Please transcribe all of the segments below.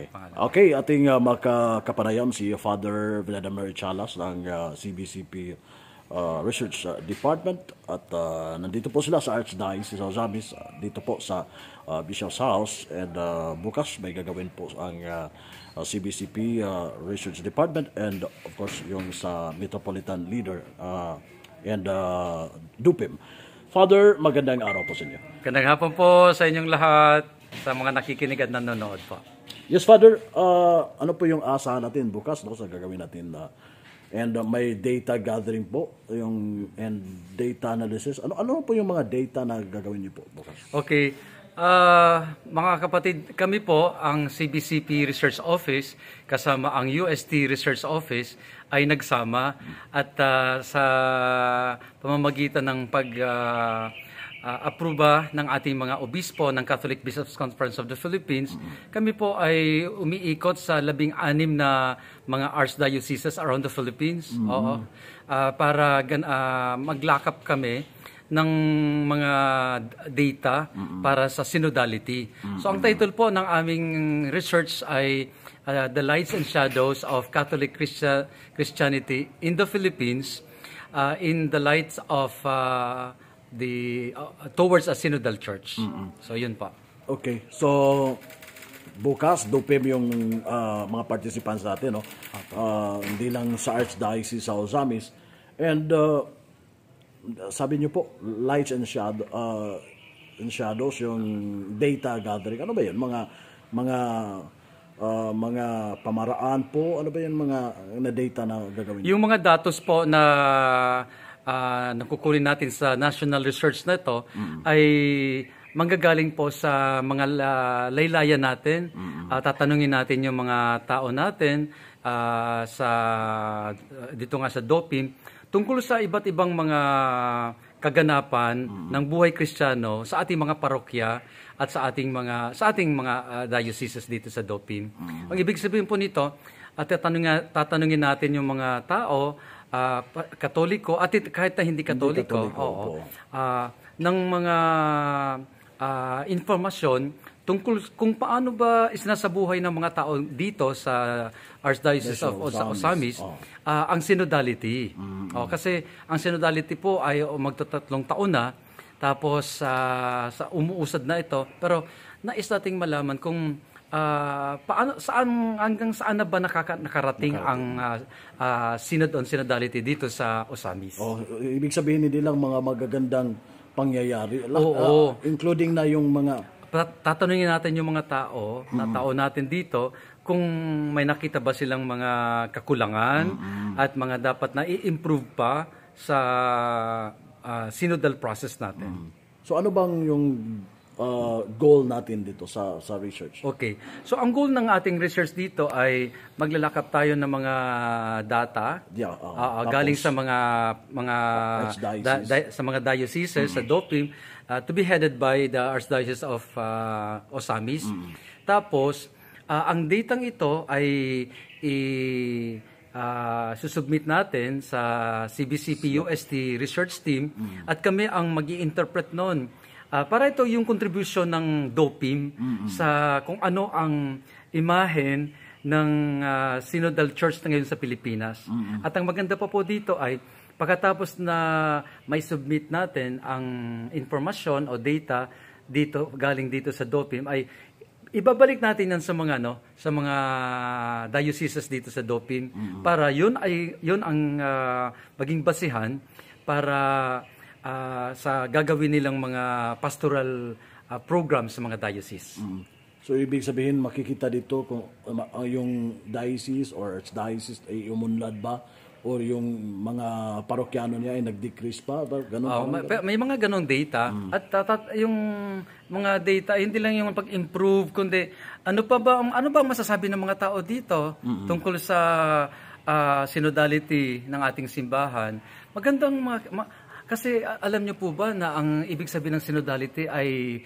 Okay. pangalan. Okay, ating makakapanayam si Father Vladimir Chalas ng CBCP Research Department at nandito po sila sa Archdiocese of Ozamis, dito po sa Bishop's House, and bukas may gagawin po ang CBCP Research Department and of course yung sa Metropolitan Leader and DUPIM. Father, magandang araw po sa inyo. Magandang hapon po sa inyong lahat, sa mga nakikinig at nanonood po. Yes, Father, ano po yung asahan natin bukas sa gagawin natin and may data gathering po and data analysis. Ano po yung mga data na gagawin niyo po bukas? Okay. Mga kapatid, kami po ang CBCP Research Office kasama ang UST Research Office ay nagsama at sa pamamagitan ng apruba ng ating mga obispo ng Catholic Bishops' Conference of the Philippines, kami po ay umiikot sa 16 na mga archdioceses around the Philippines. Oo. Para maglakap kami ng mga data para sa synodality. So ang title po ng aming research ay The Lights and Shadows of Catholic Christianity in the Philippines in the lights of towards a synodal church. So yun pa. Okay. So bukas DUPIM yung mga participants natin, no? Hindi lang sa Archdiocese sa Ozamis. And sabi niyo po, lights and shadows, yung data gathering. Ano ba 'yun? Mga pamaraan po, ano ba 'yung mga na data na gagawin? Yung mga datos po na nakukunin natin sa national research na ito ay manggagaling po sa mga laylayan natin. Tatanungin natin yung mga tao natin dito nga sa DOPIM tungkol sa iba't ibang mga kaganapan ng buhay Kristiyano sa ating mga parokya at sa ating mga dioceses dito sa DOPIM. Ang ibig sabihin po nito, tatanungin natin yung mga tao, Katoliko at kahit na hindi Katoliko, ng mga informasyon tungkol kung paano ba isinasabuhay ng mga tao dito sa Archdiocese of Ozamis ang synodality. Kasi ang synodality po ay magtatatlong taon na, tapos sa umuusad na ito, pero nais nating malaman kung hanggang saan na ba nakarating ang synod on synodality dito sa Ozamis. Ibig sabihin hindi lang mga magagandang pangyayari, including na yung mga tatanungin natin yung mga tao natin dito kung may nakita ba silang mga kakulangan at mga dapat na i-improve pa sa synodal process natin. So ano bang yung goal natin dito sa research? Okay. So ang goal ng ating research dito ay maglalakap tayo ng mga data galing sa mga dioceses sa DOPIM to be headed by the Archdiocese of Ozamis. Tapos ang datang ito ay susubmit natin sa CBCP UST Research Team at kami ang mag-i-interpret noon. Para ito yung contribution ng DOPIM sa kung ano ang imahen ng Synodal Church na ngayon sa Pilipinas. At ang maganda pa po dito ay pagkatapos na may submit natin ang informasyon o data galing dito sa DOPIM ay ibabalik natin yan sa mga dioceses dito sa DOPIM para yun ang maging basihan para sa gagawin nilang mga pastoral programs sa mga diocese. So ibig sabihin makikita dito kung yung diocese or archdiocese ay umunlad ba or yung mga parokyano niya ay nag-decrease pa, ganun. May mga ganong data at yung mga data hindi lang yung pag-improve kundi ano ba masasabi ng mga tao dito tungkol sa synodality ng ating simbahan. Magandang kasi alam niyo po ba na ang ibig sabihin ng synodality ay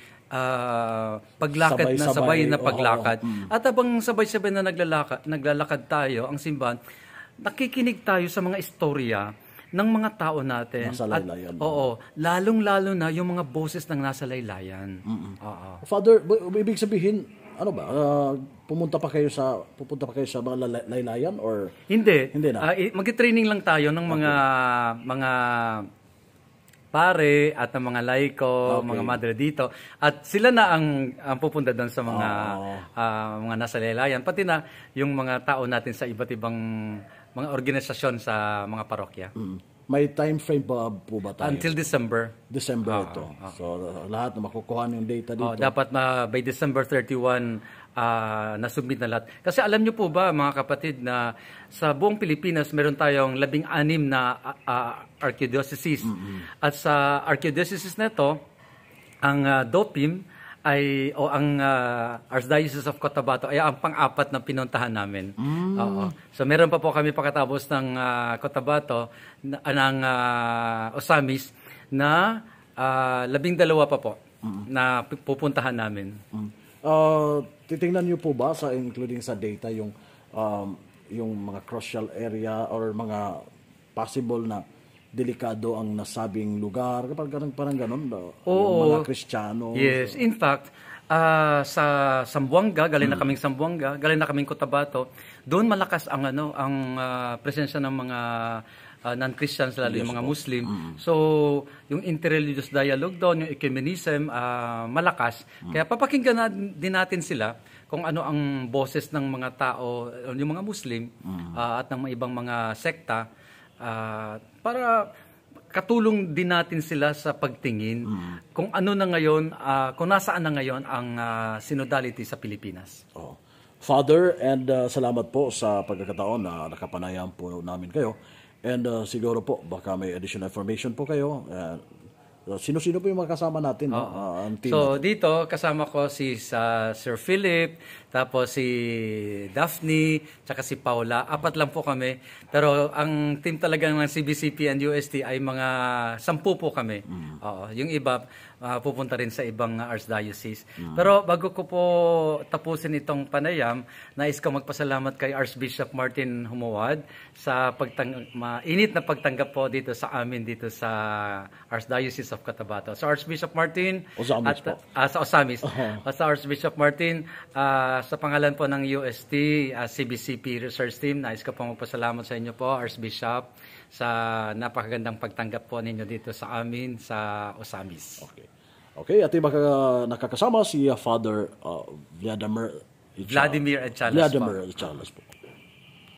sabay na paglakad. At habang sabay-sabay na naglalakad tayo, ang simbahan, nakikinig tayo sa mga istorya ng mga tao natin. Nasa laylayan. Lalong-lalo na yung mga boses ng nasa laylayan. Father, ibig sabihin, ano ba, pupunta pa kayo sa mga laylayan or Hindi. Hindi na? Mag-training lang tayo ng mga pare at ng mga laiko, mga madre dito. At sila na ang pupunta doon sa mga nasa laylayan. Pati na yung mga tao natin sa iba't ibang mga organisasyon sa mga parokya. May time frame po ba tayo? Until December. December ito. So lahat na makukuha yung data dito. Dapat by December 31 na-submit na lahat. Kasi alam nyo po ba mga kapatid na sa buong Pilipinas meron tayong 16 na archdioceses. At sa archdioceses na ito, ang DOPIM ang Archdiocese of Cotabato ay ang pang-apat na pinuntahan namin. Oo. So meron pa po kami pagkatapos ng Cotabato ng Osamis na 12 pa po na pupuntahan namin. Titingnan niyo po ba including sa data yung mga crucial area or mga possible na delikado ang nasabing lugar, parang ganun, yung mga Kristiyano. Yes, in fact, sa Zamboanga, galing na kaming Zamboanga, galing na kaming Cotabato, doon malakas ang presensya ng mga non-Christians, lalo yung mga Muslim. So, yung interreligious dialogue doon, yung ecumenism, malakas. Kaya papakinggan din natin sila kung ano ang boses ng mga tao, yung mga Muslim, at ng mga ibang mga sekta, para katulong din natin sila sa pagtingin kung ano na ngayon, kung nasaan na ngayon ang synodality sa Pilipinas. Father, and salamat po sa pagkakataon na nakapanayam po namin kayo. And siguro po, baka may additional information po kayo. Sino-sino po yung mga kasama natin? Ang team so, natin? dito, kasama ko si Sir Philip, tapos si Daphne, tsaka si Paula. 4 lang po kami. Pero ang team talaga ng CBCP and UST ay mga 10 po kami. Yung iba, pupunta rin sa ibang archdiocese. Pero bago ko po tapusin itong panayam, nais ko magpasalamat kay Archbishop Martin Humuad sa mainit na pagtanggap po dito sa amin dito sa Archdiocese of Cotabato. So Archbishop Martin Osamis po. Sa Osamis. Sa Archbishop Martin, sa pangalan po ng UST, CBCP Research Team, nais ko po magpasalamat sa inyo po, Archbishop, sa napakagandang pagtanggap po ninyo dito sa amin sa Osamis. Okay, at iba nakakasama si Father Vladimir Echalas po.